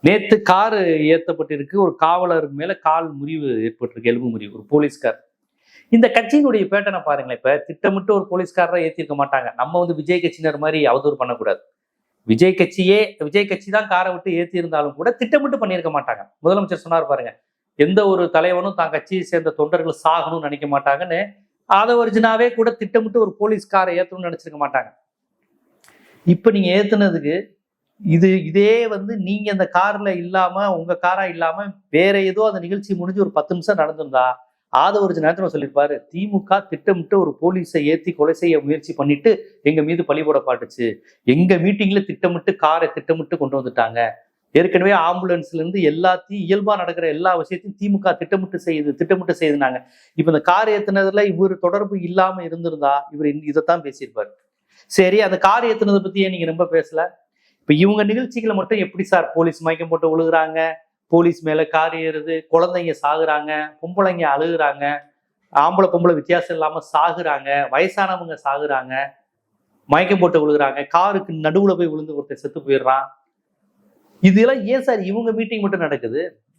நேத்து காரு ஏத்தப்பட்டிருக்கு. ஒரு காவலர் மேல கால் முறிவு ஏற்பட்டிருக்கு. எலும்பு முறிவு. ஒரு போலீஸ்கார். இந்த கட்சியினுடைய பேட்டனை பாருங்களேன். இப்ப திட்டமிட்டு ஒரு போலீஸ்காரரை ஏத்திருக்க மாட்டாங்க. நம்ம வந்து விஜய் கட்சியினர் மாதிரி அவதூறு பண்ணக்கூடாது. விஜய் கட்சி தான் காரை விட்டு ஏத்தி இருந்தாலும் கூட திட்டமிட்டு பண்ணியிருக்க மாட்டாங்க. முதலமைச்சர் சொன்னார் பாருங்க. எந்த ஒரு தலைவனும் தான் கட்சியை சேர்ந்த தொண்டர்கள் சாகணும்னு நினைக்க மாட்டாங்கன்னு ஆதவர்ஜினாவே கூட திட்டமிட்டு ஒரு போலீஸ்காரை ஏத்தணும்னு நினைச்சிருக்க மாட்டாங்க. இப்ப நீங்க ஏத்துனதுக்கு இதே வந்து நீங்க அந்த கார்ல இல்லாம உங்க காரா இல்லாம வேற ஏதோ அந்த நிகழ்ச்சி முடிஞ்சு ஒரு 10 நிமிஷம் நடந்திருந்தா ஒரு நேரத்துல சொல்லியிருப்பாரு, திமுக திட்டமிட்டு ஒரு போலீஸை ஏத்தி கொலை செய்ய முயற்சி பண்ணிட்டு எங்க மீது பழி போட பாட்டுச்சு. எங்க மீட்டிங்ல திட்டமிட்டு காரை திட்டமிட்டு கொண்டு வந்துட்டாங்க. ஏற்கனவே ஆம்புலன்ஸ்ல இருந்து எல்லாத்தையும் இயல்பா நடக்கிற எல்லா விஷயத்தையும் திமுக திட்டமிட்டு செய்துனாங்க. இப்ப இந்த கார் ஏத்துனதுல இவர் தொடர்பு இல்லாம இருந்திருந்தா இவர் இதைத்தான் பேசியிருப்பாரு. சரி, அந்த கார் ஏத்துனதை பத்தியே நீங்க ரொம்ப பேசல. இப்ப இவங்க நிகழ்ச்சிகளை மட்டும் எப்படி சார் போலீஸ் மயக்கம் போட்டு விழுகுறாங்க, போலீஸ் மேல கார் ஏறுது, குழந்தைங்க சாகுறாங்க, பொம்பளைங்க அழுகுறாங்க, ஆம்பளை பொம்பளை வித்தியாசம் இல்லாம சாகுறாங்க, வயசானவங்க சாகுறாங்க, மயக்கம் போட்டு விழுகுறாங்க, காருக்கு நடுவுல போய் விழுந்து ஒருத்தர் செத்து போயிடுறான். இதெல்லாம் ஏன் சார் இவங்க மீட்டிங் மட்டும் நடக்குது?